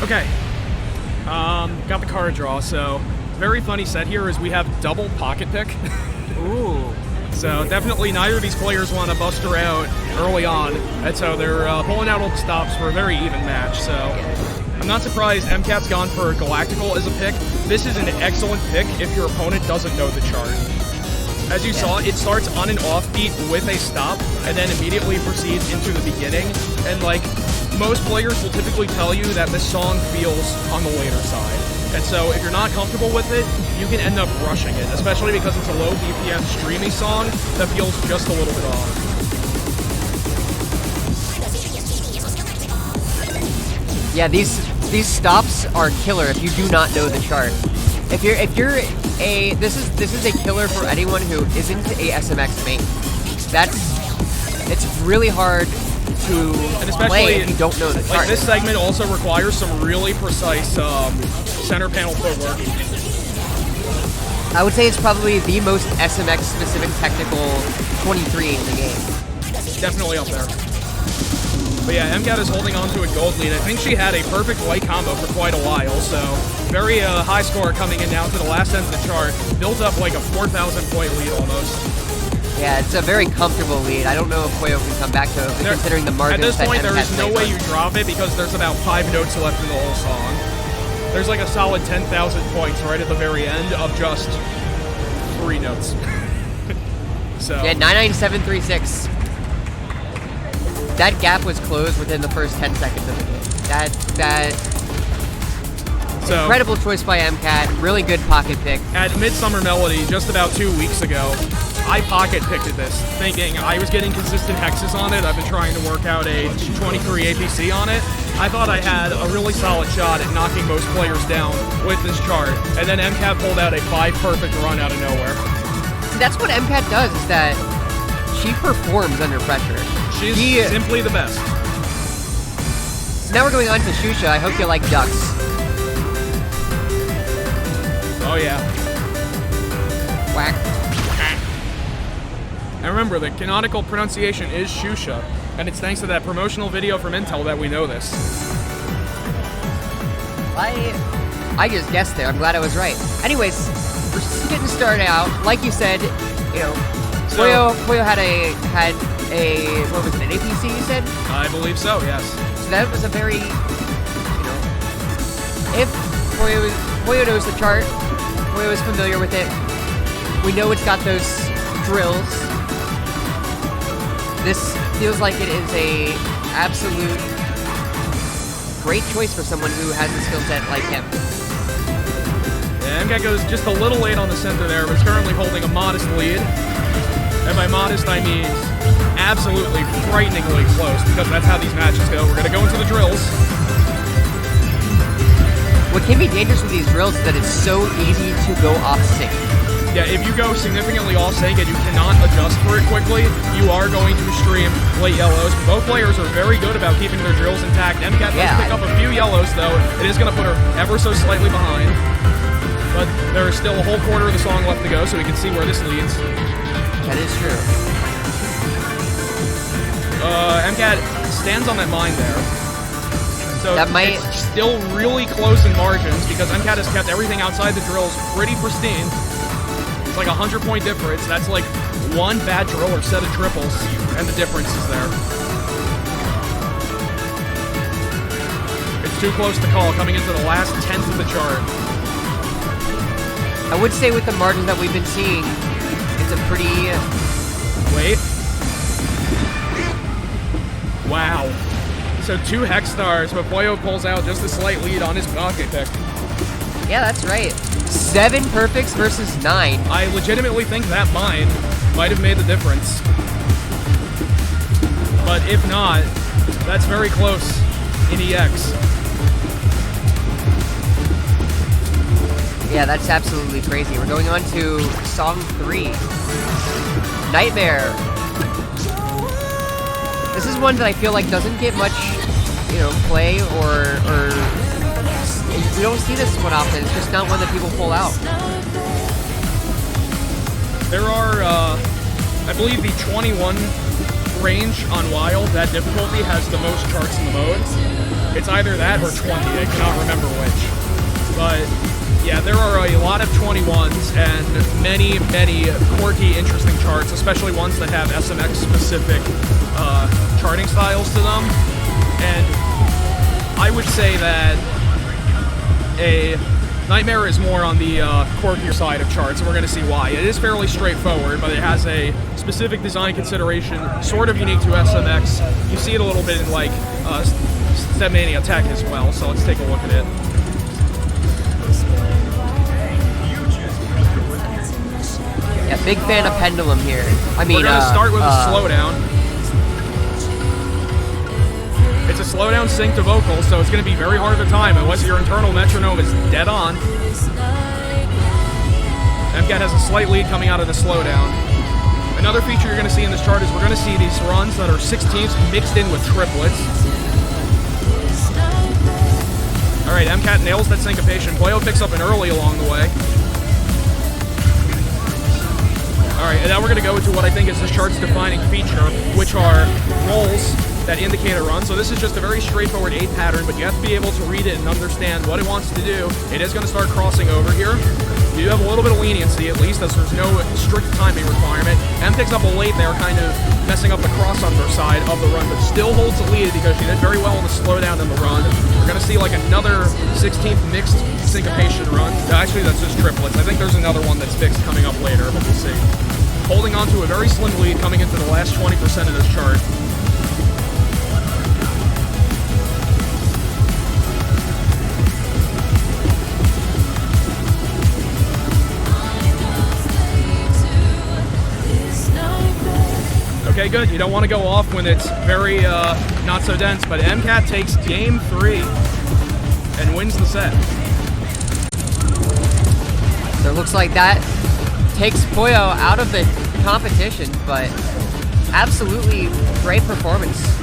Okay. Got the card draw, so very funny set here is we have double pocket pick. Ooh. So definitely neither of these players want to bust her out early on, and so they're pulling out all the stops for a very even match. So I'm not surprised EMCAT's gone for Galactical as a pick. This is an excellent pick if your opponent doesn't know the chart. As you saw, it starts on an offbeat with a stop, and then immediately proceeds into the beginning. And like, most players will typically tell you that this song feels on the later side. And so if you're not comfortable with it, you can end up rushing it, especially because it's a low DPS streamy song that feels just a little bit off. Yeah, these stops are killer if you do not know the chart. If you're a this is a killer for anyone who isn't a SMX main. It's really hard to play if you don't know the chart. Like, this segment also requires some really precise center panel footwork. I would say it's probably the most SMX specific technical 23 in the game. Definitely up there. But yeah, EMCAT is holding on to a gold lead. I think she had a perfect white combo for quite a while, so very high score coming in now to the last end of the chart. Built up like a 4,000 point lead almost. Yeah, it's a very comfortable lead. I don't know if Poyo can come back to it, considering the margins. At this point, there is no way on. you drop it because there's about 5 notes left in the whole song. There's like a solid 10,000 points right at the very end of just 3 notes. So yeah, 99736. That gap was closed within the first 10 seconds of the game. So, incredible choice by EMCAT. Really good pocket pick. At Midsummer Melody, just about 2 weeks ago, I pocket picked at this, thinking I was getting consistent hexes on it. I've been trying to work out a 23 APC on it. I thought I had a really solid shot at knocking most players down with this chart, and then EMCAT pulled out a 5 perfect run out of nowhere. See, that's what EMCAT does, is that she performs under pressure. She's simply the best. So now we're going on to Shusha. I hope you like ducks. Oh yeah. Whack. And remember, the canonical pronunciation is Shusha, and it's thanks to that promotional video from Intel that we know this. I just guessed there. I'm glad I was right. Anyways, we're just getting started out. Like you said, you know, Poyo had a what was it, an APC you said? I believe so, yes. So that was a very, you know, if Poyo knows the chart, Poyo is familiar with it. We know it's got those drills. This feels like it is a absolute great choice for someone who has a skill set like him. Yeah, EMCAT goes just a little late on the center there, but is currently holding a modest lead. And by modest, I mean absolutely frighteningly close, because that's how these matches go. We're going to go into the drills. What can be dangerous with these drills is that it's so easy to go off sync. Yeah, if you go significantly off sync and you cannot adjust for it quickly, you are going to stream late yellows. Both players are very good about keeping their drills intact. EMCAT does pick up a few yellows, though. It is going to put her ever so slightly behind. But there is still a whole quarter of the song left to go, so we can see where this leads. That is true. EMCAT stands on that mine there. So that might... it's still really close in margins because EMCAT has kept everything outside the drills pretty pristine. It's like a 100-point difference. That's like one bad drill or set of triples, and the difference is there. It's too close to call coming into the last 10th of the chart. I would say with the margins that we've been seeing, it's a pretty... Wait. Wow. So 2 hex stars, but Poyo pulls out just a slight lead on his pocket pick. Yeah, that's right. 7 perfects versus 9. I legitimately think that mine might have made the difference. But if not, that's very close in EX. Yeah, that's absolutely crazy. We're going on to song 3. Nightmare. This is one that I feel like doesn't get much, you know, play or we don't see this one often. It's just not one that people pull out. There are, I believe the 21 range on Wild, that difficulty has the most charts in the mode. It's either that or 20. I cannot remember which. But yeah, there are a lot of 21s and many, many quirky, interesting charts, especially ones that have SMX specific charting styles to them. And I would say that a Nightmare is more on the quirkier side of charts, and we're going to see why. It is fairly straightforward, but it has a specific design consideration, sort of unique to SMX. You see it a little bit in like StepManiaX Tech as well, so let's take a look at it. Yeah, big fan of Pendulum here. I mean, we're going to start with a slowdown. It's a slowdown sync to vocals, so it's going to be very hard to time unless your internal metronome is dead on. EMCAT has a slight lead coming out of the slowdown. Another feature you're going to see in this chart is we're going to see these runs that are 16ths mixed in with triplets. Alright, EMCAT nails that syncopation. Pollo picks up an early along the way. Alright, and now we're going to go into what I think is this chart's defining feature, which are rolls that indicate a run. So this is just a very straightforward 8 pattern, but you have to be able to read it and understand what it wants to do. It is going to start crossing over here. You have a little bit of leniency, at least, as there's no strict timing requirement. M picks up a late there, kind of messing up the cross-under side of the run, but still holds the lead because she did very well in the slowdown in the run. We're going to see like another 16th mixed syncopation run. Actually, that's just triplets. I think there's another one that's fixed coming up later, but we'll see. Holding on to a very slim lead coming into the last 20% of this chart. Okay, good. You don't want to go off when it's very not so dense, but EMCAT takes game 3 and wins the set. So it looks like that takes Pollo out of the competition, but absolutely great performance.